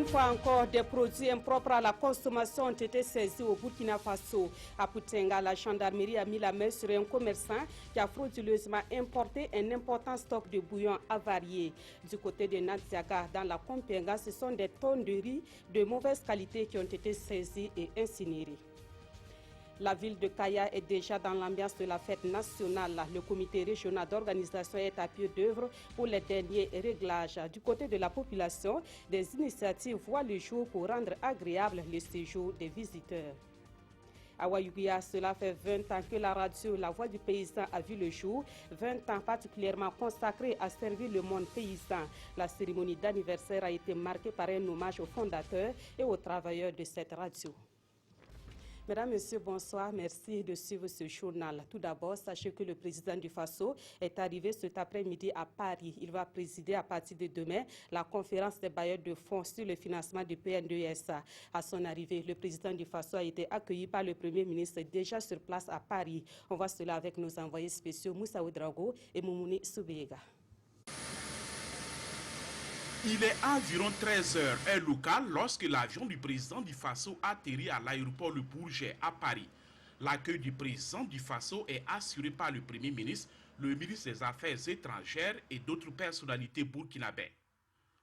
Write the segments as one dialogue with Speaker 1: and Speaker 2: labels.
Speaker 1: Une fois encore, des produits impropres à la consommation ont été saisis au Burkina Faso. À Poutenga, la gendarmerie a mis la main sur un commerçant qui a frauduleusement importé un important stock de bouillon avarié. Du côté de Nantiaga, dans la Kompenga, ce sont des tonnes de riz de mauvaise qualité qui ont été saisies et incinérées. La ville de Kaya est déjà dans l'ambiance de la fête nationale. Le comité régional d'organisation est à pied d'œuvre pour les derniers réglages. Du côté de la population, des initiatives voient le jour pour rendre agréable le séjour des visiteurs. À Wayuguya, cela fait 20 ans que la radio La Voix du Paysan a vu le jour, 20 ans particulièrement consacrés à servir le monde paysan. La cérémonie d'anniversaire a été marquée par un hommage aux fondateurs et aux travailleurs de cette radio. Mesdames, Messieurs, bonsoir. Merci de suivre ce journal. Tout d'abord, sachez que le président du Faso est arrivé cet après-midi à Paris. Il va présider à partir de demain la conférence des bailleurs de fonds sur le financement du PNDES. À son arrivée, le président du Faso a été accueilli par le Premier ministre déjà sur place à Paris. On voit cela avec nos envoyés spéciaux Moussa Ouedraogo et Moumouni Soubeyega.
Speaker 2: Il est environ 13 h heure locale lorsque l'avion du président du Faso atterrit à l'aéroport Le Bourget à Paris. L'accueil du président du Faso est assuré par le Premier ministre, le ministre des Affaires étrangères et d'autres personnalités burkinabè.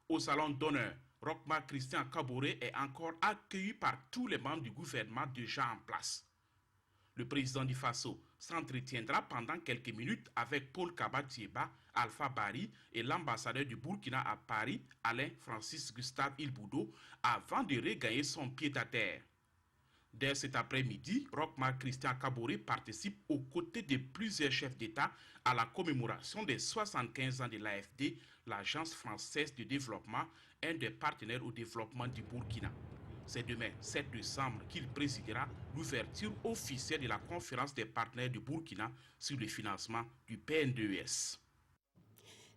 Speaker 2: Au salon d'honneur, Roch-Marc Christian Kaboré est encore accueilli par tous les membres du gouvernement déjà en place. Le président du Faso s'entretiendra pendant quelques minutes avec Paul Kabatieba, Alpha Bari et l'ambassadeur du Burkina à Paris, Alain Francis Gustave Ilboudo, avant de regagner son pied-à-terre. Dès cet après-midi, Roch-Marc Christian Kaboré participe aux côtés de plusieurs chefs d'État à la commémoration des 75 ans de l'AFD, l'Agence française de développement, un des partenaires au développement du Burkina. C'est demain, 7 décembre, qu'il présidera l'ouverture officielle de la conférence des partenaires du Burkina sur le financement du PNDES.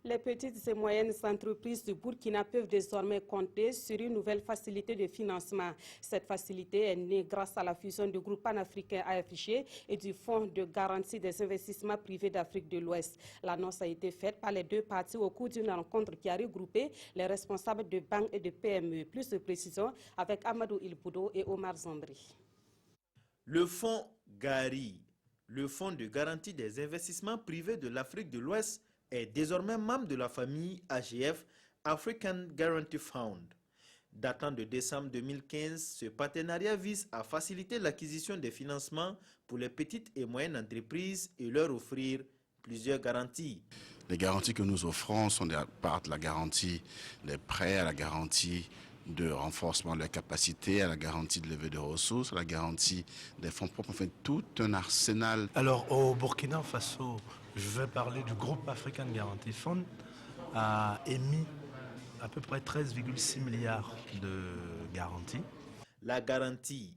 Speaker 1: Les petites et moyennes entreprises du Burkina peuvent désormais compter sur une nouvelle facilité de financement. Cette facilité est née grâce à la fusion du groupe panafricain AFG et du Fonds de garantie des investissements privés d'Afrique de l'Ouest. L'annonce a été faite par les deux parties au cours d'une rencontre qui a regroupé les responsables de banques et de PME. Plus de précisions avec Amadou Ilboudo et Omar Zambri.
Speaker 3: Le Fonds GARI, le Fonds de garantie des investissements privés de l'Afrique de l'Ouest, est désormais membre de la famille AGF, African Guarantee Fund. Datant de décembre 2015, ce partenariat vise à faciliter l'acquisition des financements pour les petites et moyennes entreprises et leur offrir plusieurs garanties.
Speaker 4: Les garanties que nous offrons sont de la garantie des prêts, à la garantie de renforcement de la capacité, à la garantie de levée de ressources, à la garantie des fonds propres, enfin tout un arsenal.
Speaker 5: Alors au Burkina Faso, je vais parler du groupe African Guarantee Fund, a émis à peu près 13,6 milliards de garanties.
Speaker 3: La garantie,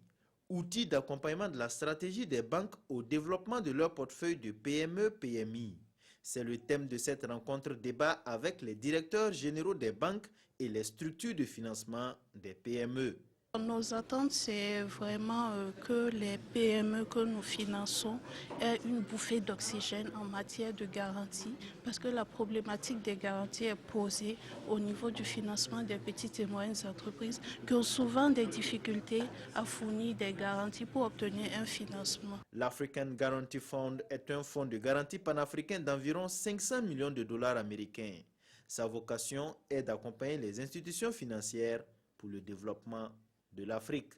Speaker 3: outil d'accompagnement de la stratégie des banques au développement de leur portefeuille de PME-PMI. C'est le thème de cette rencontre débat avec les directeurs généraux des banques et les structures de financement des PME.
Speaker 6: Nos attentes, c'est vraiment que les PME que nous finançons aient une bouffée d'oxygène en matière de garantie, parce que la problématique des garanties est posée au niveau du financement des petites et moyennes entreprises qui ont souvent des difficultés à fournir des garanties pour obtenir un financement.
Speaker 3: L'African Guarantee Fund est un fonds de garantie panafricain d'environ 500 millions de dollars américains. Sa vocation est d'accompagner les institutions financières pour le développement de l'Afrique.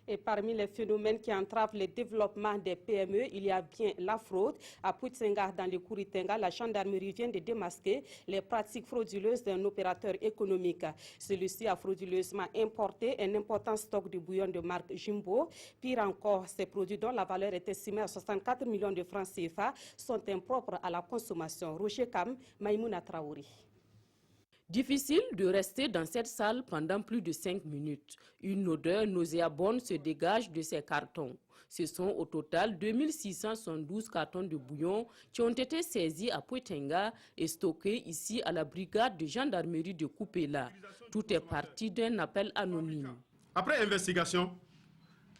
Speaker 1: Et parmi les phénomènes qui entravent le développement des PME, il y a bien la fraude. À Poutenga, dans le Kouritenga, la gendarmerie vient de démasquer les pratiques frauduleuses d'un opérateur économique. Celui-ci a frauduleusement importé un important stock de bouillon de marque Jumbo. Pire encore, ces produits dont la valeur est estimée à 64 millions de francs CFA sont impropres à la consommation. Roger Kam, Maïmouna Traouri.
Speaker 7: Difficile de rester dans cette salle pendant plus de 5 minutes. Une odeur nauséabonde se dégage de ces cartons. Ce sont au total 2672 cartons de bouillon qui ont été saisis à Poutenga et stockés ici à la brigade de gendarmerie de Koupela. Tout est parti d'un appel anonyme.
Speaker 8: Après investigation,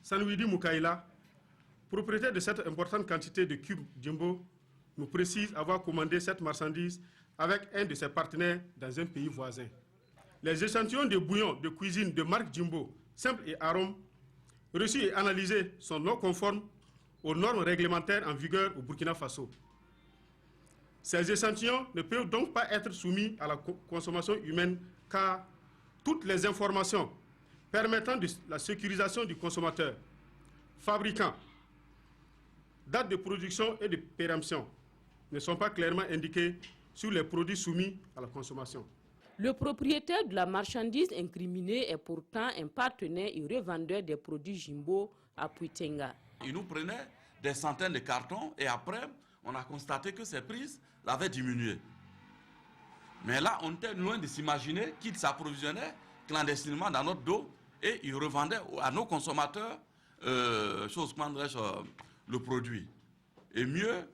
Speaker 8: Sanouidi Moukaïla, propriétaire de cette importante quantité de cubes Jumbo, nous précise avoir commandé cette marchandise avec un de ses partenaires dans un pays voisin. Les échantillons de bouillon de cuisine de marque Jimbo, simple et arôme, reçus et analysés sont non conformes aux normes réglementaires en vigueur au Burkina Faso. Ces échantillons ne peuvent donc pas être soumis à la consommation humaine car toutes les informations permettant de la sécurisation du consommateur, fabricant, date de production et de péremption ne sont pas clairement indiquées sur les produits soumis à la consommation.
Speaker 7: Le propriétaire de la marchandise incriminée est pourtant un partenaire et revendeur des produits Jimbo à Puitenga.
Speaker 9: Il nous prenait des centaines de cartons et après, on a constaté que ces prises avaient diminué. Mais là, on était loin de s'imaginer qu'il s'approvisionnait clandestinement dans notre dos et il revendait à nos consommateurs le produit. Et mieux,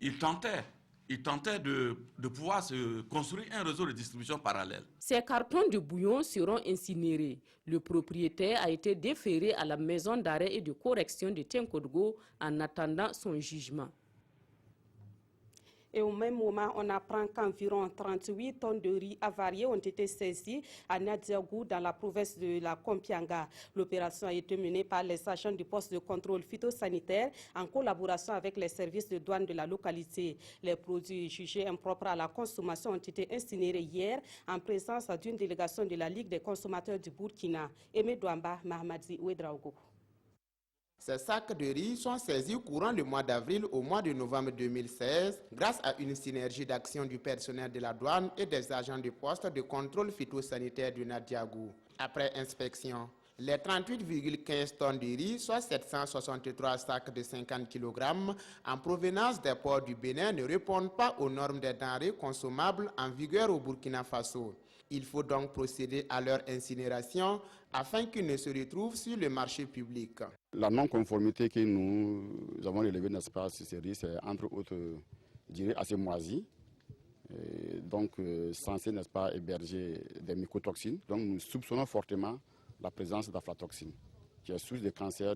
Speaker 9: il tentait de pouvoir se construire un réseau de distribution parallèle.
Speaker 7: Ces cartons de bouillon seront incinérés. Le propriétaire a été déféré à la maison d'arrêt et de correction de Tinkodgo en attendant son jugement.
Speaker 1: Et au même moment, on apprend qu'environ 38 tonnes de riz avariés ont été saisis à Nadiagou dans la province de la Kompianga. L'opération a été menée par les agents du poste de contrôle phytosanitaire en collaboration avec les services de douane de la localité. Les produits jugés impropres à la consommation ont été incinérés hier en présence d'une délégation de la Ligue des consommateurs du Burkina. Aimé Douamba, Mahamadi Ouedraogo.
Speaker 10: Ces sacs de riz sont saisis courant le mois d'avril au mois de novembre 2016 grâce à une synergie d'action du personnel de la douane et des agents du poste de contrôle phytosanitaire de Nadiagou. Après inspection, les 38,15 tonnes de riz, soit 763 sacs de 50 kg en provenance des ports du Bénin ne répondent pas aux normes des denrées consommables en vigueur au Burkina Faso. Il faut donc procéder à leur incinération afin qu'ils ne se retrouvent sur le marché public.
Speaker 11: La non-conformité que nous avons relevée, n'est-ce pas, sur ces riz, c'est entre autres, je dirais, assez moisi. Donc, censé, n'est-ce pas, héberger des mycotoxines. Donc, nous soupçonnons fortement la présence d'aflatoxine, qui est source de cancer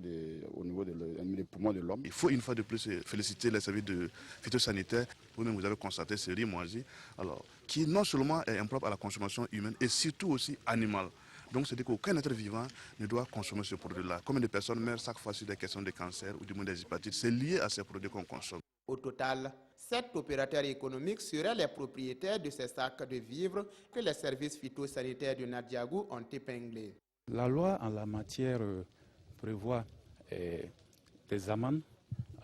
Speaker 11: au niveau des poumons de l'homme.
Speaker 4: Il faut une fois de plus féliciter les services de phytosanitaire. Vous-même, vous avez constaté ce riz moisi, alors, qui non seulement est impropre à la consommation humaine, et surtout aussi animale. Donc, c'est-à-dire qu'aucun être vivant ne doit consommer ce produit-là. Combien de personnes meurent chaque fois sur des questions de cancer ou du moins des hépatites? C'est lié à ces produits qu'on consomme.
Speaker 10: Au total, 7 opérateurs économiques seraient les propriétaires de ces sacs de vivres que les services phytosanitaires de Nadiagou ont épinglés.
Speaker 12: La loi en la matière prévoit des amendes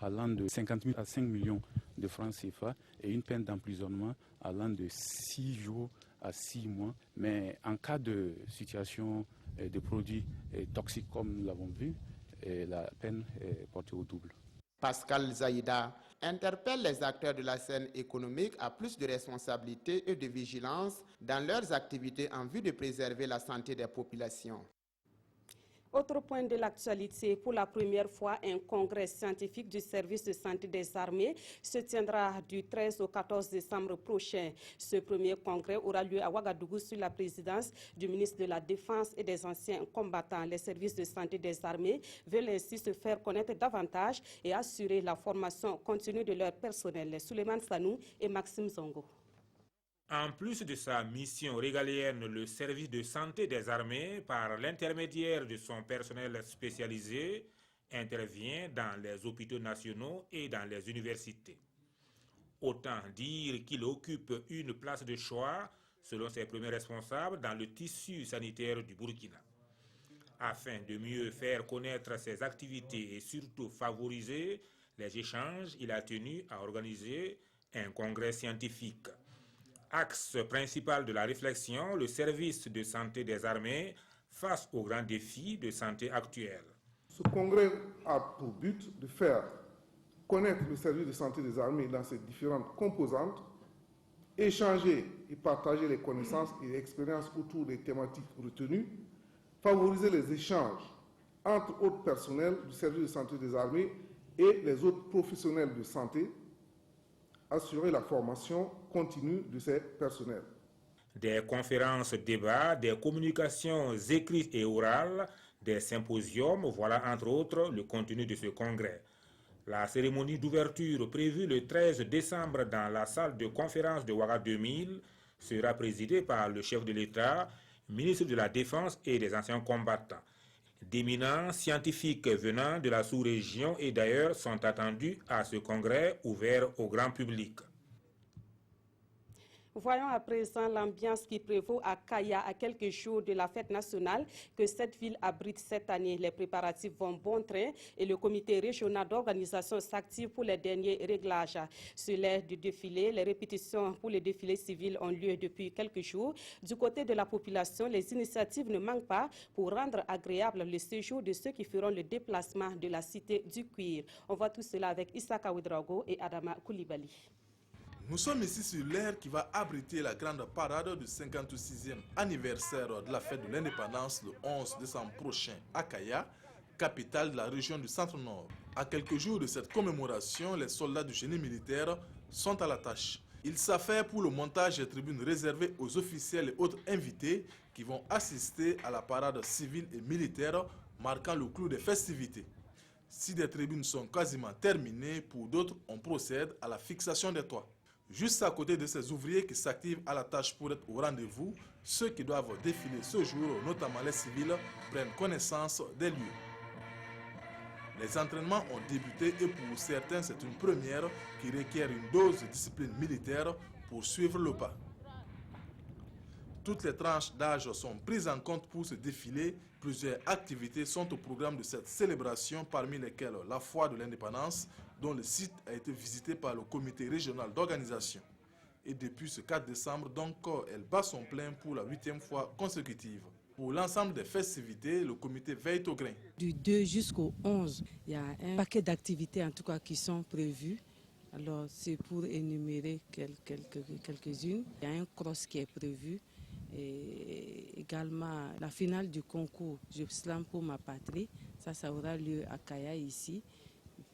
Speaker 12: allant de 50 000 à 5 millions de francs CFA et une peine d'emprisonnement allant de 6 jours à 6 mois. Mais en cas de situation de produits toxiques comme nous l'avons vu, la peine est portée au double.
Speaker 10: Pascal Zaïda interpelle les acteurs de la scène économique à plus de responsabilité et de vigilance dans leurs activités en vue de préserver la santé des populations.
Speaker 1: Autre point de l'actualité, pour la première fois, un congrès scientifique du service de santé des armées se tiendra du 13 au 14 décembre prochain. Ce premier congrès aura lieu à Ouagadougou sous la présidence du ministre de la Défense et des anciens combattants. Les services de santé des armées veulent ainsi se faire connaître davantage et assurer la formation continue de leur personnel. Souleymane Sanou et Maxime Zongo.
Speaker 13: En plus de sa mission régalienne, le service de santé des armées, par l'intermédiaire de son personnel spécialisé, intervient dans les hôpitaux nationaux et dans les universités. Autant dire qu'il occupe une place de choix, selon ses premiers responsables, dans le tissu sanitaire du Burkina. Afin de mieux faire connaître ses activités et surtout favoriser les échanges, il a tenu à organiser un congrès scientifique. Axe principal de la réflexion, le service de santé des armées face aux grands défis de santé actuels.
Speaker 14: Ce congrès a pour but de faire connaître le service de santé des armées dans ses différentes composantes, échanger et partager les connaissances et expériences autour des thématiques retenues, favoriser les échanges entre autres personnels du service de santé des armées et les autres professionnels de santé, assurer la formation continue de ces personnels.
Speaker 13: Des conférences, débats, des communications écrites et orales, des symposiums, voilà entre autres le contenu de ce congrès. La cérémonie d'ouverture prévue le 13 décembre dans la salle de conférence de Ouaga 2000 sera présidée par le chef de l'État ministre de la Défense et des anciens combattants. D'éminents scientifiques venant de la sous-région et d'ailleurs sont attendus à ce congrès ouvert au grand public.
Speaker 1: Voyons à présent l'ambiance qui prévaut à Kaya à quelques jours de la fête nationale que cette ville abrite cette année. Les préparatifs vont bon train et le comité régional d'organisation s'active pour les derniers réglages. Sur l'air du défilé, les répétitions pour le défilé civil ont lieu depuis quelques jours. Du côté de la population, les initiatives ne manquent pas pour rendre agréable le séjour de ceux qui feront le déplacement de la cité du cuir. On voit tout cela avec Issaka Ouedraogo et Adama Koulibaly.
Speaker 15: Nous sommes ici sur l'aire qui va abriter la grande parade du 56e anniversaire de la fête de l'indépendance le 11 décembre prochain à Kaya, capitale de la région du Centre-Nord. À quelques jours de cette commémoration, les soldats du génie militaire sont à la tâche. Ils s'affairent pour le montage des tribunes réservées aux officiels et autres invités qui vont assister à la parade civile et militaire marquant le clou des festivités. Si des tribunes sont quasiment terminées, pour d'autres, on procède à la fixation des toits. Juste à côté de ces ouvriers qui s'activent à la tâche pour être au rendez-vous, ceux qui doivent défiler ce jour, notamment les civils, prennent connaissance des lieux. Les entraînements ont débuté et pour certains, c'est une première qui requiert une dose de discipline militaire pour suivre le pas. Toutes les tranches d'âge sont prises en compte pour ce défilé. Plusieurs activités sont au programme de cette célébration, parmi lesquelles la foire de l'indépendance, dont le site a été visité par le comité régional d'organisation. Et depuis ce 4 décembre, donc, elle bat son plein pour la 8e fois consécutive. Pour l'ensemble des festivités, le comité veille au grain.
Speaker 16: Du 2 jusqu'au 11, il y a un paquet d'activités en tout cas qui sont prévues. Alors c'est pour énumérer quelques-unes. Il y a un cross qui est prévu. Et également la finale du concours Je Slam pour ma patrie, ça aura lieu à Kaya ici.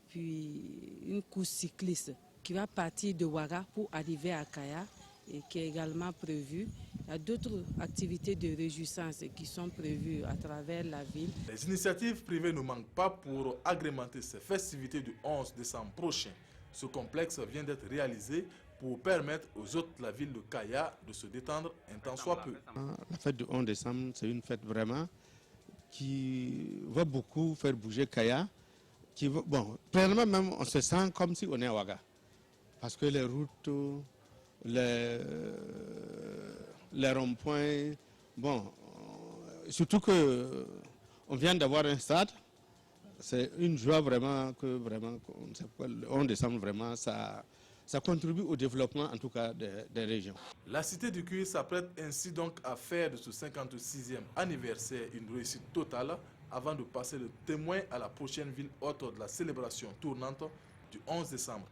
Speaker 16: Puis une course cycliste qui va partir de Ouaga pour arriver à Kaya et qui est également prévue. Il y a d'autres activités de réjouissance qui sont prévues à travers la ville.
Speaker 15: Les initiatives privées ne manquent pas pour agrémenter ces festivités du 11 décembre prochain. Ce complexe vient d'être réalisé pour permettre aux autres de la ville de Kaya de se détendre un temps soit peu.
Speaker 17: La fête du 11 décembre, c'est une fête vraiment qui va beaucoup faire bouger Kaya. Premièrement même, on se sent comme si on est à Ouaga. Parce que les routes, les ronds-points, surtout qu'on vient d'avoir un stade, c'est une joie vraiment que le 11 décembre, vraiment, ça contribue au développement en tout cas des régions.
Speaker 15: La cité du cuir s'apprête ainsi donc à faire de ce 56e anniversaire une réussite totale avant de passer le témoin à la prochaine ville hôte de la célébration tournante du 11 décembre.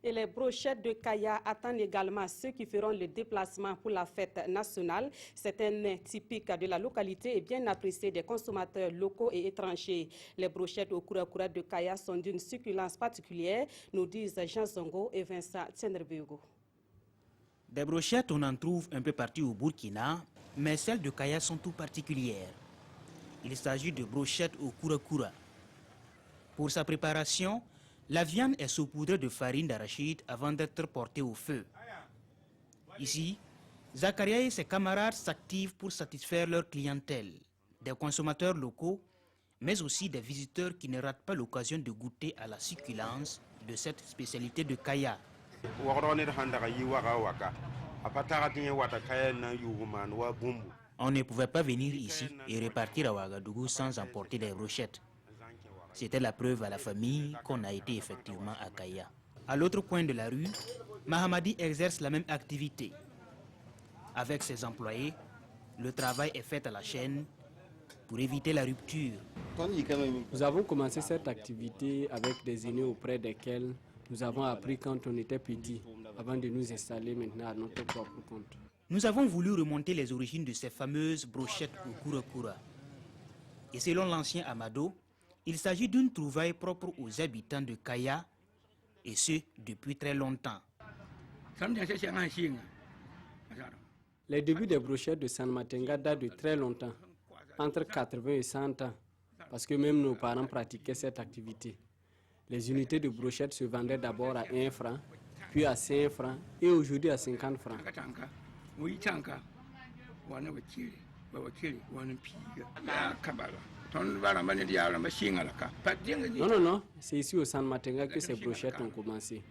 Speaker 1: Et les brochettes de Kaya attendent également ceux qui feront le déplacement pour la fête nationale. C'est un mets typique de la localité et bien apprécié des consommateurs locaux et étrangers. Les brochettes au Kourakura de Kaya sont d'une succulence particulière, nous disent Jean Zongo et Vincent Tsenerbego.
Speaker 18: Des brochettes, on en trouve un peu partout au Burkina, mais celles de Kaya sont tout particulières. Il s'agit de brochettes au Kourakura. Pour sa préparation, la viande est saupoudrée de farine d'arachide avant d'être portée au feu. Ici, Zakaria et ses camarades s'activent pour satisfaire leur clientèle, des consommateurs locaux, mais aussi des visiteurs qui ne ratent pas l'occasion de goûter à la succulence de cette spécialité de Kaya. On ne pouvait pas venir ici et repartir à Ouagadougou sans emporter des brochettes. C'était la preuve à la famille qu'on a été effectivement à Kaya. À l'autre coin de la rue, Mahamadi exerce la même activité. Avec ses employés, le travail est fait à la chaîne pour éviter la rupture.
Speaker 19: Nous avons commencé cette activité avec des aînés auprès desquels nous avons appris quand on était petits, avant de nous installer maintenant à notre propre compte.
Speaker 18: Nous avons voulu remonter les origines de ces fameuses brochettes au Kourakura. Et selon l'ancien Amado, il s'agit d'une trouvaille propre aux habitants de Kaya, et ce, depuis très longtemps.
Speaker 19: Les débuts des brochettes de San Matenga datent de très longtemps, entre 80 et 100 ans, parce que même nos parents pratiquaient cette activité. Les unités de brochettes se vendaient d'abord à 1 franc, puis à 5 francs, et aujourd'hui à 50 francs. Non, c'est ici au San Matenga que ces brochettes ont commencé.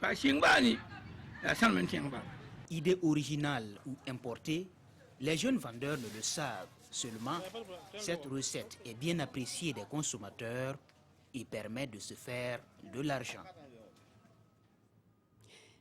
Speaker 18: Idée originale ou importée, les jeunes vendeurs ne le savent. Seulement, cette recette est bien appréciée des consommateurs et permet de se faire de l'argent.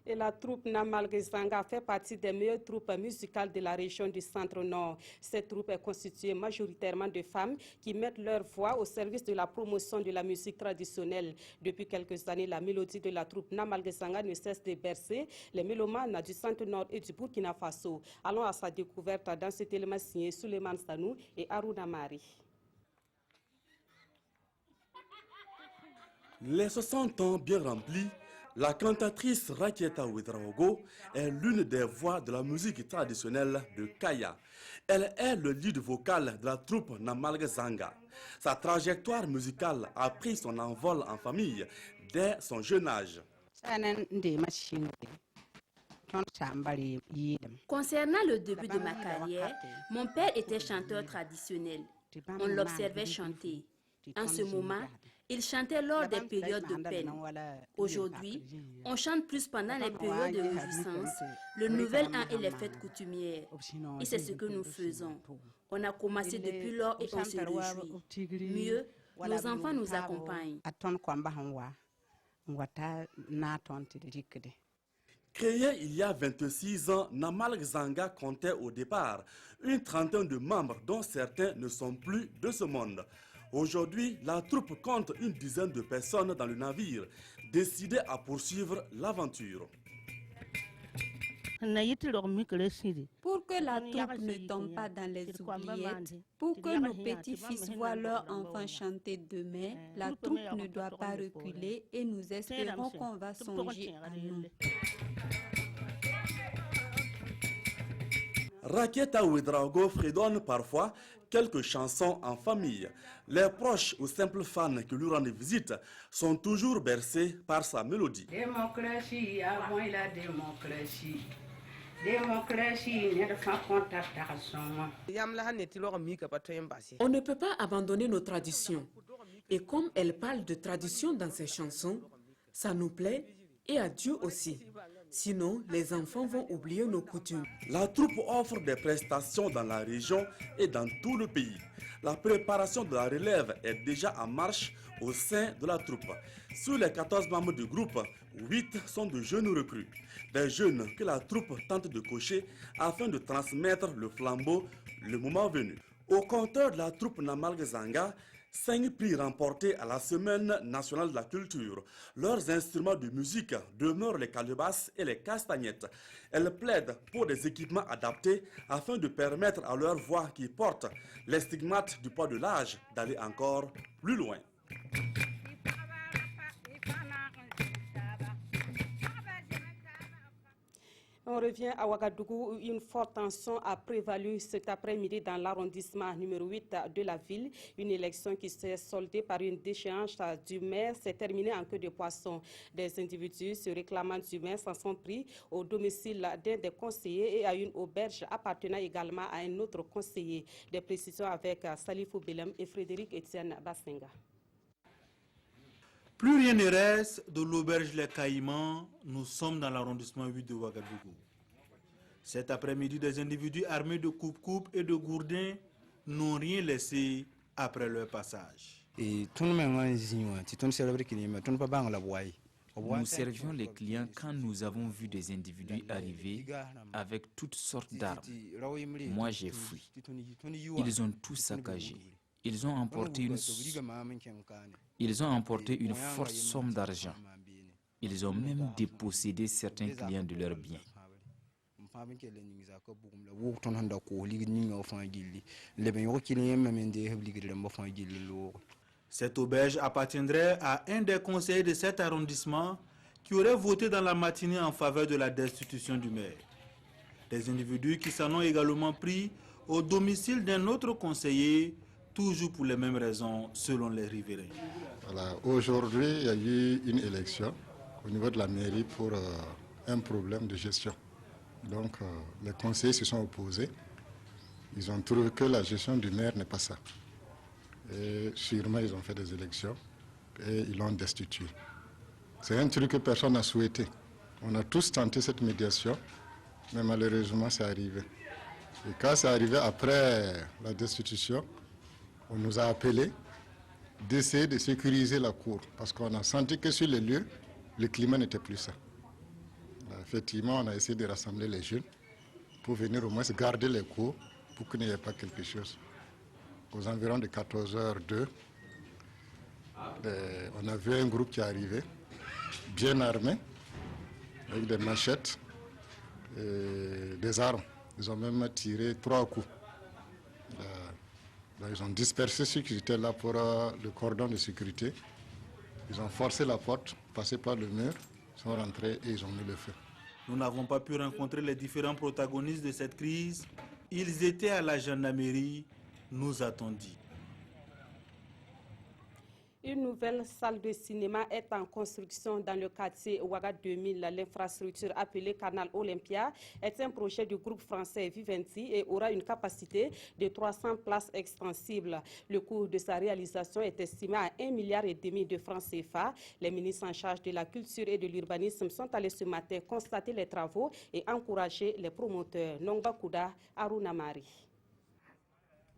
Speaker 1: Et la troupe Namalgezanga fait partie des meilleures troupes musicales de la région du Centre-Nord. Cette troupe est constituée majoritairement de femmes qui mettent leur voix au service de la promotion de la musique traditionnelle. Depuis quelques années, la mélodie de la troupe Namalgezanga ne cesse de bercer les mélomanes du Centre-Nord et du Burkina Faso. Allons à sa découverte dans cet élément signé Suleiman Sanou et Aruna Mari.
Speaker 20: Les 60 ans bien remplis, la cantatrice Rakieta Ouedraogo est l'une des voix de la musique traditionnelle de Kaya. Elle est le lead vocal de la troupe Namalgezanga. Sa trajectoire musicale a pris son envol en famille dès son jeune âge.
Speaker 21: Concernant le début de ma carrière, mon père était chanteur traditionnel. On l'observait chanter. En ce moment, il chantait lors des périodes de peine. Aujourd'hui, on chante plus pendant les périodes de réjouissance, le nouvel an et les fêtes coutumières. Et c'est ce que nous faisons. On a commencé depuis lors et on se réjouit. Mieux, nos enfants nous accompagnent.
Speaker 20: Créé il y a 26 ans, Namalgezanga comptait au départ une trentaine de membres dont certains ne sont plus de ce monde. Aujourd'hui, la troupe compte une dizaine de personnes dans le navire, décidées à poursuivre l'aventure.
Speaker 22: Pour que la troupe ne tombe pas dans les oubliettes, pour que nos petits-fils voient leurs enfants chanter demain, la troupe ne doit pas reculer et nous espérons qu'on va songer à nous.
Speaker 20: Rakieta Ouedraogo fredonne parfois quelques chansons en famille. Les proches ou simples fans qui lui rendent visite sont toujours bercés par sa mélodie.
Speaker 23: Démocratie, avant la démocratie.
Speaker 7: On ne peut pas abandonner nos traditions. Et comme elle parle de tradition dans ses chansons, ça nous plaît et à Dieu aussi. Sinon, les enfants vont oublier nos coutumes.
Speaker 20: La troupe offre des prestations dans la région et dans tout le pays. La préparation de la relève est déjà en marche au sein de la troupe. Sur les 14 membres du groupe, 8 sont de jeunes recrues. Des jeunes que la troupe tente de cocher afin de transmettre le flambeau le moment venu. Au compteur de la troupe Namalgezanga, 5 prix remportés à la Semaine nationale de la culture. Leurs instruments de musique demeurent les calebasses et les castagnettes. Elles plaident pour des équipements adaptés afin de permettre à leur voix qui porte les stigmates du poids de l'âge d'aller encore plus loin.
Speaker 1: On revient à Ouagadougou où une forte tension a prévalu cet après-midi dans l'arrondissement numéro 8 de la ville. Une élection qui s'est soldée par une déchéance du maire s'est terminée en queue de poisson. Des individus se réclamant du maire s'en sont pris au domicile d'un des conseillers et à une auberge appartenant également à un autre conseiller. Des précisions avec Salifou Belem et Frédéric Etienne Bassenga.
Speaker 24: Plus rien ne reste de l'auberge Les Caïmans. Nous sommes dans l'arrondissement 8 de Ouagadougou. Cet après-midi, des individus armés de coupe-coupe et de gourdins n'ont rien laissé après leur passage.
Speaker 25: Nous servions les clients quand nous avons vu des individus arriver avec toutes sortes d'armes. Moi, j'ai fui. Ils ont tout saccagé. Ils ont emporté une forte somme d'argent. Ils ont même dépossédé certains clients de leurs biens.
Speaker 24: Cette auberge appartiendrait à un des conseillers de cet arrondissement qui aurait voté dans la matinée en faveur de la destitution du maire. Des individus qui s'en ont également pris au domicile d'un autre conseiller, toujours pour les mêmes raisons, selon les riverains.
Speaker 26: Voilà, aujourd'hui, il y a eu une élection au niveau de la mairie pour un problème de gestion. Donc, les conseillers se sont opposés. Ils ont trouvé que la gestion du maire n'est pas ça. Et sûrement, ils ont fait des élections et ils l'ont destitué. C'est un truc que personne n'a souhaité. On a tous tenté cette médiation, mais malheureusement, c'est arrivé. Et quand c'est arrivé après la destitution, on nous a appelés d'essayer de sécuriser la cour, parce qu'on a senti que sur les lieux, le climat n'était plus ça. Effectivement, on a essayé de rassembler les jeunes pour venir au moins garder les cours pour qu'il n'y ait pas quelque chose. Aux environs de 14h02, on a vu un groupe qui est arrivé, bien armé, avec des machettes et des armes. Ils ont même tiré 3 coups. Ils ont dispersé ceux qui étaient là pour le cordon de sécurité. Ils ont forcé la porte, passé par le mur, ils sont rentrés et ils ont mis le feu.
Speaker 24: Nous n'avons pas pu rencontrer les différents protagonistes de cette crise. Ils étaient à la gendarmerie, nous a-t-on dit.
Speaker 1: Une nouvelle salle de cinéma est en construction dans le quartier Ouaga 2000. L'infrastructure appelée Canal Olympia est un projet du groupe français Vivendi et aura une capacité de 300 places extensibles. Le coût de sa réalisation est estimé à 1,5 milliard de francs CFA. Les ministres en charge de la culture et de l'urbanisme sont allés ce matin constater les travaux et encourager les promoteurs. Nongba Kouda, Aruna Mari.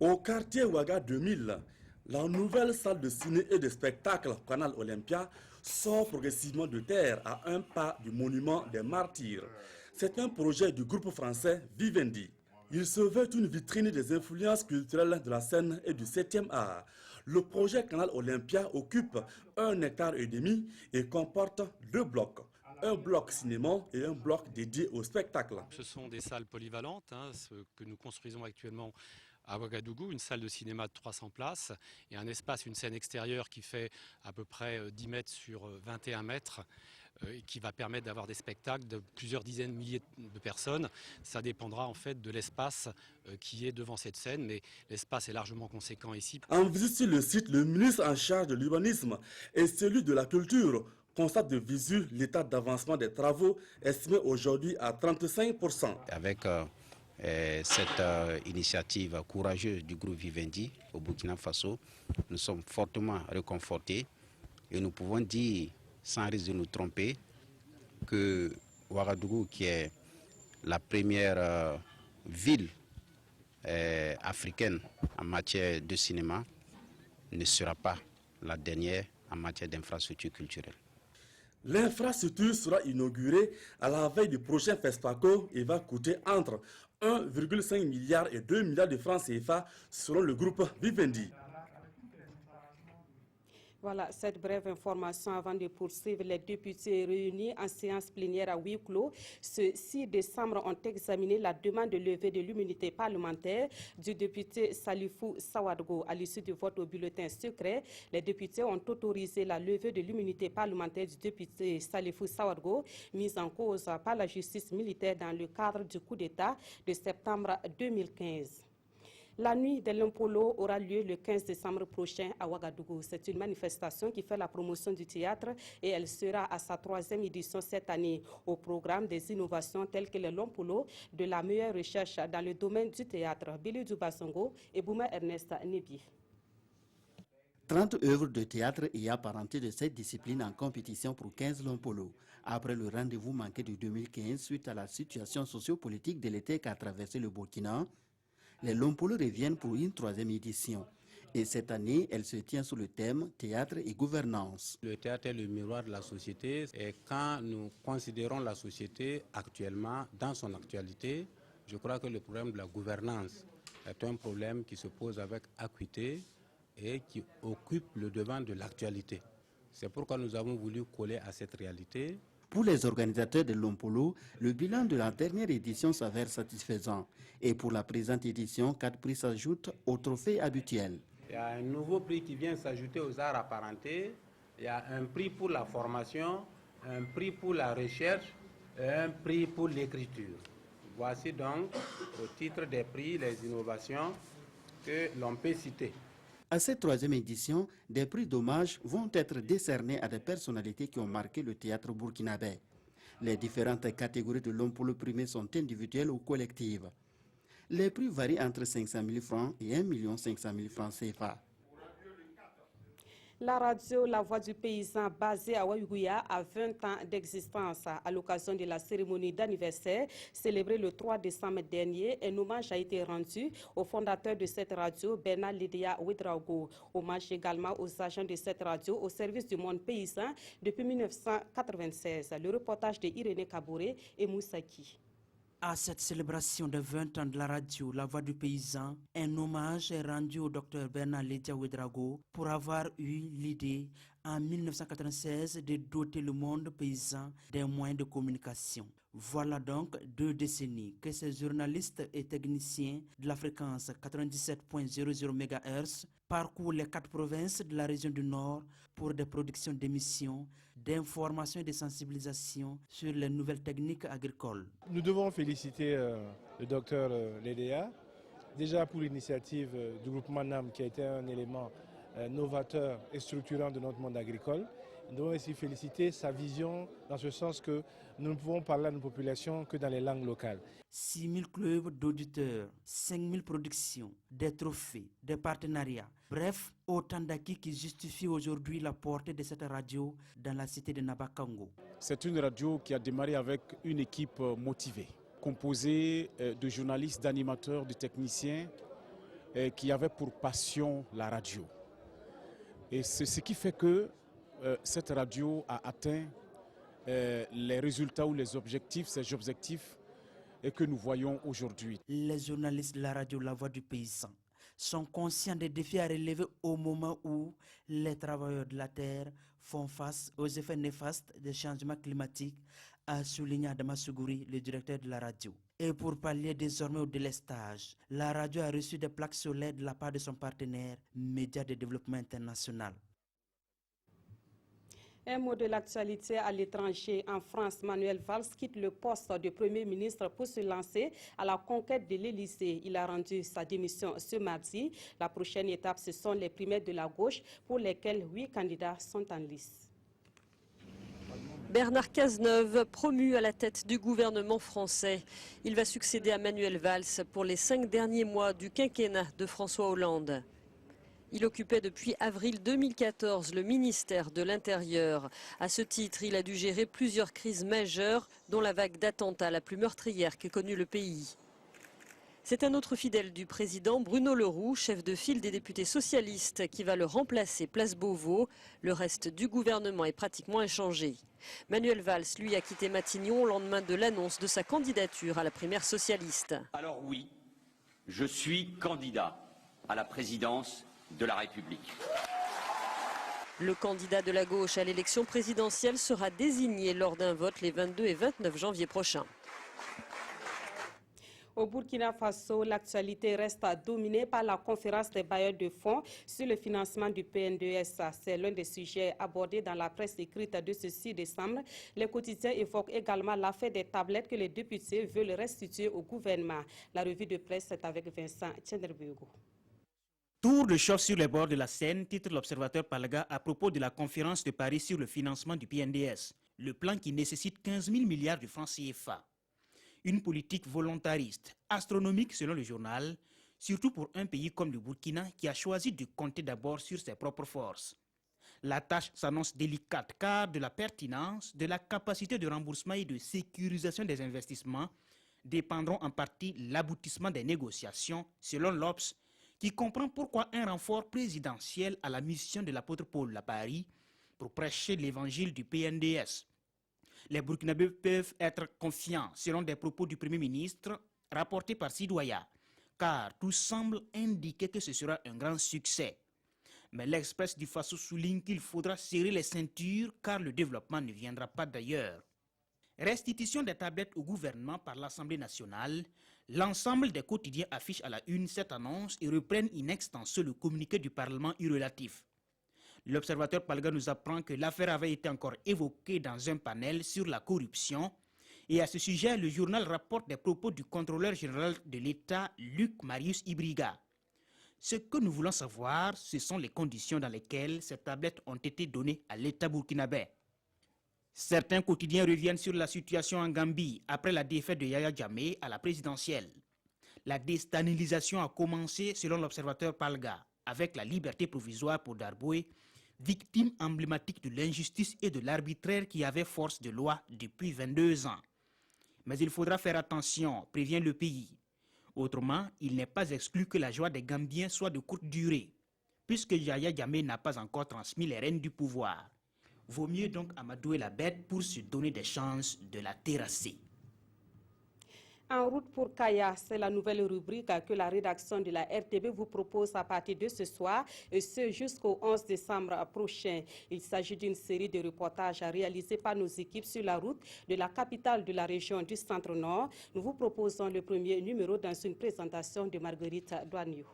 Speaker 20: Au quartier Ouaga 2000, la nouvelle salle de ciné et de spectacle Canal Olympia sort progressivement de terre à un pas du monument des martyrs. C'est un projet du groupe français Vivendi. Il se veut une vitrine des influences culturelles de la scène et du 7e art. Le projet Canal Olympia occupe 1,5 hectare et comporte 2 blocs. Un bloc cinéma et un bloc dédié au spectacle.
Speaker 2: Ce sont des salles polyvalentes, ce que nous construisons actuellement à Ouagadougou, une salle de cinéma de 300 places et un espace, une scène extérieure qui fait à peu près 10 mètres sur 21 mètres et qui va permettre d'avoir des spectacles de plusieurs dizaines de milliers de personnes. Ça dépendra en fait de l'espace qui est devant cette scène, mais l'espace est largement conséquent ici.
Speaker 20: En visite sur le site, le ministre en charge de l'urbanisme et celui de la culture constate de visu l'état d'avancement des travaux estimé aujourd'hui à 35%.
Speaker 3: Avec cette initiative courageuse du groupe Vivendi au Burkina Faso, nous sommes fortement réconfortés et nous pouvons dire, sans risque de nous tromper, que Ouagadougou, qui est la première ville africaine en matière de cinéma, ne sera pas la dernière en matière d'infrastructures culturelles.
Speaker 20: L'infrastructure sera inaugurée à la veille du prochain FESPACO et va coûter entre 1,5 milliard et 2 milliards de francs CFA selon le groupe Vivendi.
Speaker 1: Voilà cette brève information avant de poursuivre. Les députés réunis en séance plénière à huis clos ce 6 décembre ont examiné la demande de levée de l'immunité parlementaire du député Salifou Sawadgo. À l'issue du vote au bulletin secret, les députés ont autorisé la levée de l'immunité parlementaire du député Salifou Sawadgo, mise en cause par la justice militaire dans le cadre du coup d'État de septembre 2015. La nuit de l'Impolo aura lieu le 15 décembre prochain à Ouagadougou. C'est une manifestation qui fait la promotion du théâtre et elle sera à sa 3e édition cette année. Au programme des innovations telles que le Lompolo, de la meilleure recherche dans le domaine du théâtre. Billy Dubasongo et Bouma Ernest Nebi.
Speaker 5: 30 œuvres de théâtre et apparentées de cette discipline en compétition pour 15 Lompolo. Après le rendez-vous manqué de 2015 suite à la situation sociopolitique de l'été qu'a traversé le Burkina, les Lompolo reviennent pour une 3e édition. Et cette année, elle se tient sous le thème théâtre et gouvernance.
Speaker 3: Le théâtre est le miroir de la société. Et quand nous considérons la société actuellement, dans son actualité, je crois que le problème de la gouvernance est un problème qui se pose avec acuité et qui occupe le devant de l'actualité. C'est pourquoi nous avons voulu coller à cette réalité.
Speaker 5: Pour les organisateurs de l'Ompolo, le bilan de la dernière édition s'avère satisfaisant. Et pour la présente édition, 4 prix s'ajoutent au trophée habituel.
Speaker 3: Il y a un nouveau prix qui vient s'ajouter aux arts apparentés. Il y a un prix pour la formation, un prix pour la recherche et un prix pour l'écriture. Voici donc, au titre des prix, les innovations que l'on peut citer.
Speaker 5: À cette 3e édition, des prix d'hommage vont être décernés à des personnalités qui ont marqué le théâtre burkinabé. Les différentes catégories de l'Ompolo primé sont individuelles ou collectives. Les prix varient entre 500 000 francs et 1 500 000 francs CFA.
Speaker 1: La radio La Voix du Paysan, basée à Ouaïgouya, a 20 ans d'existence. À l'occasion de la cérémonie d'anniversaire célébrée le 3 décembre dernier, un hommage a été rendu au fondateur de cette radio, Bernard Ledia Ouedraogo. Hommage également aux agents de cette radio au service du monde paysan depuis 1996. Le reportage de Irénée Kabouré et Moussaki.
Speaker 4: À cette célébration de 20 ans de la radio La Voix du Paysan, un hommage est rendu au Dr Bernard Ledia Ouedraogo pour avoir eu l'idée en 1996 de doter le monde paysan des moyens de communication. Voilà donc 2 décennies que ces journalistes et techniciens de la fréquence 97.00 MHz parcourent les 4 provinces de la région du Nord pour des productions d'émissions, d'information et de sensibilisation sur les nouvelles techniques agricoles.
Speaker 6: Nous devons féliciter le docteur Ledia, déjà pour l'initiative du groupement NAM qui a été un élément novateur et structurant de notre monde agricole. Nous devons aussi féliciter sa vision dans ce sens que nous ne pouvons parler à nos populations que dans les langues locales.
Speaker 4: 6 000 clubs d'auditeurs, 5 000 productions, des trophées, des partenariats. Bref, autant d'acquis qui justifient aujourd'hui la portée de cette radio dans la cité de Nabakango.
Speaker 8: C'est une radio qui a démarré avec une équipe motivée, composée de journalistes, d'animateurs, de techniciens qui avaient pour passion la radio. Et c'est ce qui fait que cette radio a atteint les résultats ou les objectifs, ces objectifs que nous voyons aujourd'hui.
Speaker 4: Les journalistes de la radio La Voix du Paysan sont conscients des défis à relever au moment où les travailleurs de la terre font face aux effets néfastes des changements climatiques, a souligné Adama Sougouri, le directeur de la radio. Et pour pallier désormais au délestage, la radio a reçu des plaques solaires de la part de son partenaire, Média de développement international.
Speaker 1: Un mot de l'actualité à l'étranger. En France, Manuel Valls quitte le poste de Premier ministre pour se lancer à la conquête de l'Élysée. Il a rendu sa démission ce mardi. La prochaine étape, ce sont les primaires de la gauche pour lesquelles 8 candidats sont en lice.
Speaker 9: Bernard Cazeneuve, promu à la tête du gouvernement français. Il va succéder à Manuel Valls pour les 5 derniers mois du quinquennat de François Hollande. Il occupait depuis avril 2014 le ministère de l'Intérieur. À ce titre, il a dû gérer plusieurs crises majeures, dont la vague d'attentats la plus meurtrière qu'ait connue le pays. C'est un autre fidèle du président, Bruno Leroux, chef de file des députés socialistes, qui va le remplacer place Beauvau. Le reste du gouvernement est pratiquement inchangé. Manuel Valls, lui, a quitté Matignon au lendemain de l'annonce de sa candidature à la primaire socialiste.
Speaker 11: Alors oui, je suis candidat à la présidence de la République.
Speaker 9: Le candidat de la gauche à l'élection présidentielle sera désigné lors d'un vote les 22 et 29 janvier prochains.
Speaker 1: Au Burkina Faso, l'actualité reste dominée par la conférence des bailleurs de fonds sur le financement du PNDS. C'est l'un des sujets abordés dans la presse écrite de ce 6 décembre. Les quotidiens évoquent également l'affaire des tablettes que les députés veulent restituer au gouvernement. La revue de presse est avec Vincent Tchenderbego.
Speaker 18: Tour de chauffe sur les bords de la Seine, titre l'Observateur Palga à propos de la conférence de Paris sur le financement du PNDS. Le plan qui nécessite 15 000 milliards de francs CFA. Une politique volontariste, astronomique selon le journal, surtout pour un pays comme le Burkina qui a choisi de compter d'abord sur ses propres forces. La tâche s'annonce délicate car de la pertinence, de la capacité de remboursement et de sécurisation des investissements dépendront en partie l'aboutissement des négociations, selon l'Obs, qui comprend pourquoi un renfort présidentiel à la mission de l'apôtre Paul à Paris pour prêcher l'évangile du PNDS. Les Burkinabés peuvent être confiants, selon des propos du Premier ministre rapportés par Sidouaya, car tout semble indiquer que ce sera un grand succès. Mais l'Express du Faso souligne qu'il faudra serrer les ceintures car le développement ne viendra pas d'ailleurs. Restitution des tablettes au gouvernement par l'Assemblée nationale, l'ensemble des quotidiens affichent à la une cette annonce et reprennent in extenso le communiqué du Parlement irrelatif. L'Observateur Palga nous apprend que l'affaire avait été encore évoquée dans un panel sur la corruption et à ce sujet, le journal rapporte des propos du contrôleur général de l'État, Luc Marius Ibriga. Ce que nous voulons savoir, ce sont les conditions dans lesquelles ces tablettes ont été données à l'État burkinabé. Certains quotidiens reviennent sur la situation en Gambie après la défaite de Yaya Jammeh à la présidentielle. La déstalinisation a commencé selon l'observateur Palga, avec la liberté provisoire pour Darboué, victime emblématique de l'injustice et de l'arbitraire qui avait force de loi depuis 22 ans. Mais il faudra faire attention, prévient le pays. Autrement, il n'est pas exclu que la joie des Gambiens soit de courte durée, puisque Yahya Jammeh n'a pas encore transmis les rênes du pouvoir. Vaut mieux donc amadouer la bête pour se donner des chances de la terrasser.
Speaker 1: En route pour Kaya, c'est la nouvelle rubrique que la rédaction de la RTB vous propose à partir de ce soir et ce jusqu'au 11 décembre prochain. Il s'agit d'une série de reportages réalisés par nos équipes sur la route de la capitale de la région du Centre-Nord. Nous vous proposons le premier numéro dans une présentation de Marguerite Douaniou.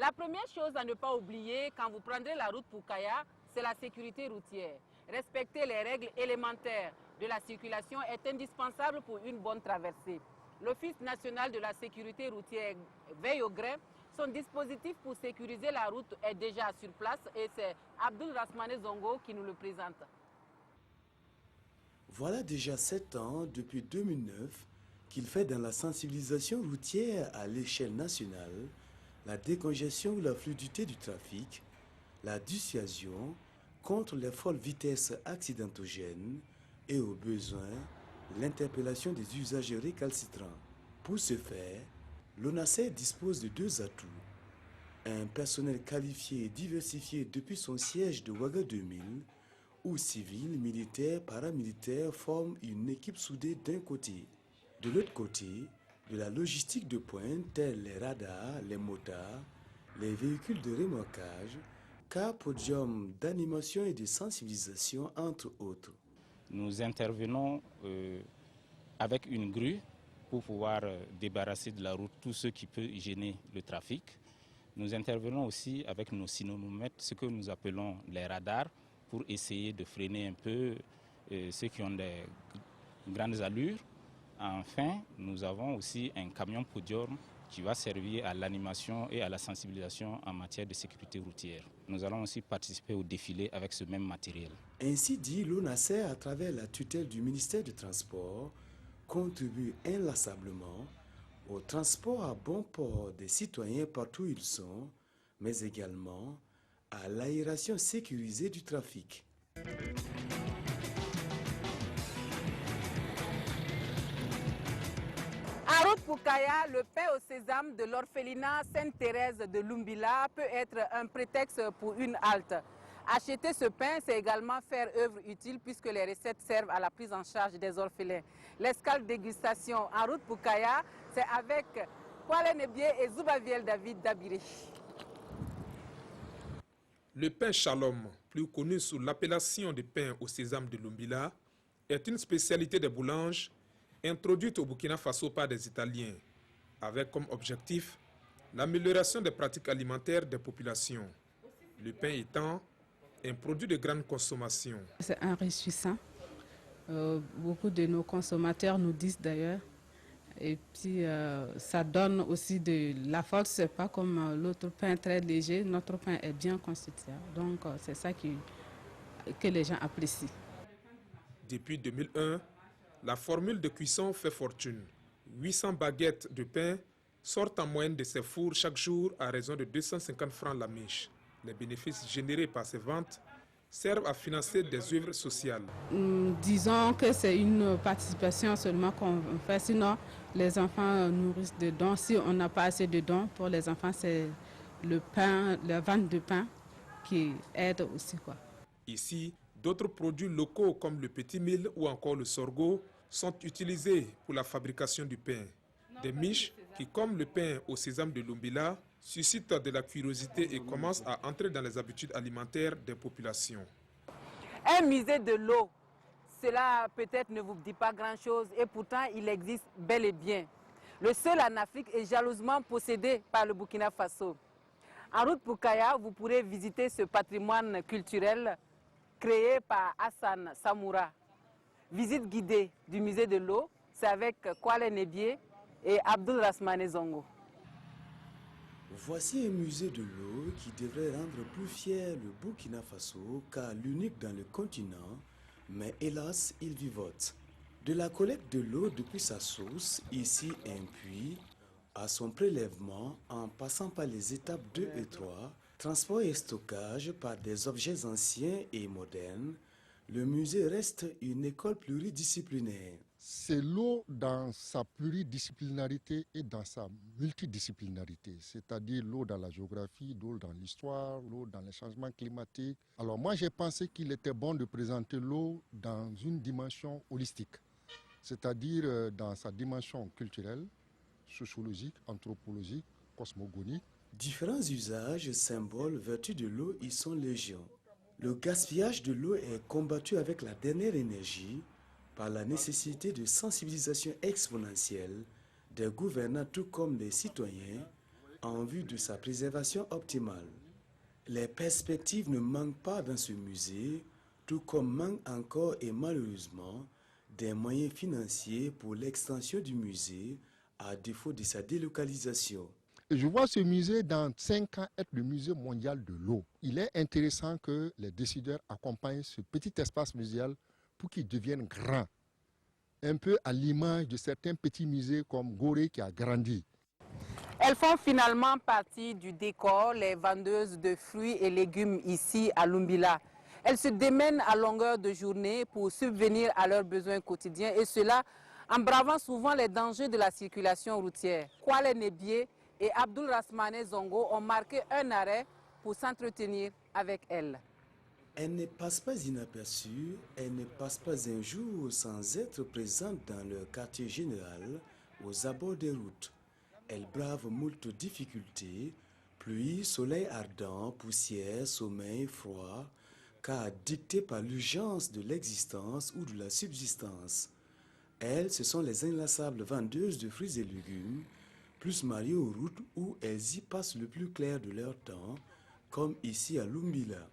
Speaker 10: La première chose à ne pas oublier quand vous prendrez la route pour Kaya, c'est la sécurité routière. Respecter les règles élémentaires de la circulation est indispensable pour une bonne traversée. L'Office national de la sécurité routière veille au grain. Son dispositif pour sécuriser la route est déjà sur place et c'est Abdul Rasmane Zongo qui nous le présente.
Speaker 12: Voilà déjà 7 ans, depuis 2009, qu'il fait dans la sensibilisation routière à l'échelle nationale la décongestion ou la fluidité du trafic, la dissuasion contre les folles vitesses accidentogènes et au besoin l'interpellation des usagers récalcitrants. Pour ce faire, l'ONASER dispose de 2 atouts. Un personnel qualifié et diversifié depuis son siège de Ouaga 2000, où civils, militaires, paramilitaires forment une équipe soudée d'un côté. De l'autre côté, de la logistique de pointe tels les radars, les motards, les véhicules de remorquage, car podium d'animation et de sensibilisation entre autres.
Speaker 13: Nous intervenons avec une grue pour pouvoir débarrasser de la route tout ce qui peut gêner le trafic. Nous intervenons aussi avec nos cynomètres, ce que nous appelons les radars, pour essayer de freiner un peu ceux qui ont des grandes allures. Enfin, nous avons aussi un camion podium qui va servir à l'animation et à la sensibilisation en matière de sécurité routière. Nous allons aussi participer au défilé avec ce même matériel.
Speaker 12: Ainsi dit, l'ONASER, à travers la tutelle du ministère du Transport, contribue inlassablement au transport à bon port des citoyens partout où ils sont, mais également à l'aération sécurisée du trafic.
Speaker 10: En route pour Kaya, le pain au sésame de l'orphelinat Sainte-Thérèse de Lumbila peut être un prétexte pour une halte. Acheter ce pain, c'est également faire œuvre utile puisque les recettes servent à la prise en charge des orphelins. L'escale dégustation en route pour Kaya, c'est avec Kwale Nebié et Zoubaviel David Dabiri.
Speaker 14: Le pain Shalom, plus connu sous l'appellation de pain au sésame de Lumbila, est une spécialité des boulanges introduite au Burkina Faso par des Italiens, avec comme objectif l'amélioration des pratiques alimentaires des populations. Le pain étant un produit de grande consommation.
Speaker 23: C'est enrichissant. Beaucoup de nos consommateurs nous disent d'ailleurs. Et puis ça donne aussi de la force, c'est pas comme l'autre pain très léger. Notre pain est bien constitué. Donc c'est ça que les gens apprécient.
Speaker 14: Depuis 2001, la formule de cuisson fait fortune. 800 baguettes de pain sortent en moyenne de ces fours chaque jour à raison de 250 francs la miche. Les bénéfices générés par ces ventes servent à financer des œuvres sociales.
Speaker 23: Disons que c'est une participation seulement qu'on fait, sinon les enfants nourrissent de dons. Si on n'a pas assez de dons, pour les enfants, c'est le pain, la vente de pain qui aide aussi, quoi.
Speaker 14: Ici, d'autres produits locaux comme le petit mil ou encore le sorgho sont utilisés pour la fabrication du pain. Des miches qui, comme le pain au sésame de Lumbila, suscitent de la curiosité et commencent à entrer dans les habitudes alimentaires des populations.
Speaker 10: Un musée de l'eau, cela peut-être ne vous dit pas grand-chose et pourtant il existe bel et bien. Le seul en Afrique est jalousement possédé par le Burkina Faso. En route pour Kaya, vous pourrez visiter ce patrimoine culturel créé par Hassan Samoura. Visite guidée du musée de l'eau, c'est avec Kwale Nebie et Abdul Rasmane Zongo.
Speaker 12: Voici un musée de l'eau qui devrait rendre plus fier le Burkina Faso, car l'unique dans le continent, mais hélas, il vivote. De la collecte de l'eau depuis sa source, ici un puits, à son prélèvement en passant par les étapes 2 et 3, transport et stockage par des objets anciens et modernes, le musée reste une école pluridisciplinaire.
Speaker 26: C'est l'eau dans sa pluridisciplinarité et dans sa multidisciplinarité, c'est-à-dire l'eau dans la géographie, l'eau dans l'histoire, l'eau dans les changements climatiques. Alors moi j'ai pensé qu'il était bon de présenter l'eau dans une dimension holistique, c'est-à-dire dans sa dimension culturelle, sociologique, anthropologique, cosmogonique.
Speaker 12: Différents usages, symboles, vertus de l'eau y sont légion. Le gaspillage de l'eau est combattu avec la dernière énergie par la nécessité de sensibilisation exponentielle des gouvernants tout comme des citoyens en vue de sa préservation optimale. Les perspectives ne manquent pas dans ce musée, tout comme manquent encore et malheureusement des moyens financiers pour l'extension du musée à défaut de sa délocalisation.
Speaker 26: Je vois ce musée dans 5 ans être le musée mondial de l'eau. Il est intéressant que les décideurs accompagnent ce petit espace muséal pour qu'il devienne grand. Un peu à l'image de certains petits musées comme Gorée qui a grandi.
Speaker 10: Elles font finalement partie du décor, les vendeuses de fruits et légumes ici à Lumbila. Elles se démènent à longueur de journée pour subvenir à leurs besoins quotidiens et cela en bravant souvent les dangers de la circulation routière. Kwale Nebie et Abdul Rasmane Zongo ont marqué un arrêt pour s'entretenir avec elles.
Speaker 12: Elle ne passe pas inaperçue, elle ne passe pas un jour sans être présente dans leur quartier général, aux abords des routes. Elle brave moult difficultés, pluie, soleil ardent, poussière, sommeil, froid, car dictée par l'urgence de l'existence ou de la subsistance. Elles, ce sont les inlassables vendeuses de fruits et légumes, plus mariées aux routes où elles y passent le plus clair de leur temps, comme ici à Lumbila.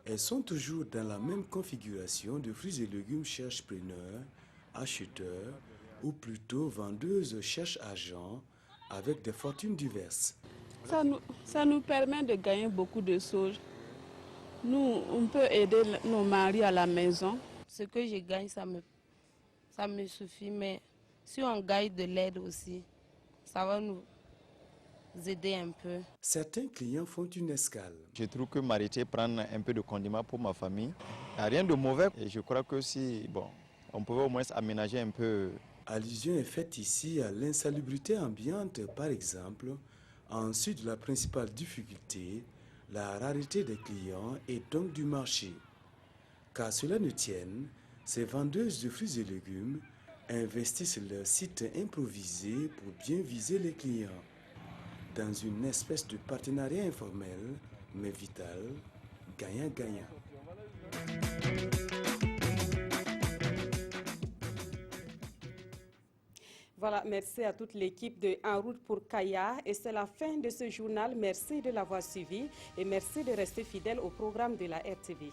Speaker 12: Elles sont toujours dans la même configuration de fruits et légumes cherche-preneurs, acheteurs, ou plutôt vendeuses cherche-argent, avec des fortunes diverses.
Speaker 23: Ça nous permet de gagner beaucoup de choses. Nous, on peut aider nos maris à la maison.
Speaker 15: Ce que je gagne, ça me suffit, mais si on gagne de l'aide aussi, ça va nous aider un peu.
Speaker 12: Certains clients font une escale.
Speaker 16: Je trouve que m'arrêter prendre un peu de condiments pour ma famille, il n'y a rien de mauvais. Et je crois que si, on pouvait au moins aménager un peu.
Speaker 12: Allusion est faite ici à l'insalubrité ambiante, par exemple. Ensuite, la principale difficulté, la rareté des clients et donc du marché. Qu'à cela ne tienne, ces vendeuses de fruits et légumes investissent leur site improvisé pour bien viser les clients. Dans une espèce de partenariat informel, mais vital, gagnant-gagnant.
Speaker 1: Voilà, merci à toute l'équipe de En route pour Kaya. Et c'est la fin de ce journal. Merci de l'avoir suivi et merci de rester fidèle au programme de la RTV.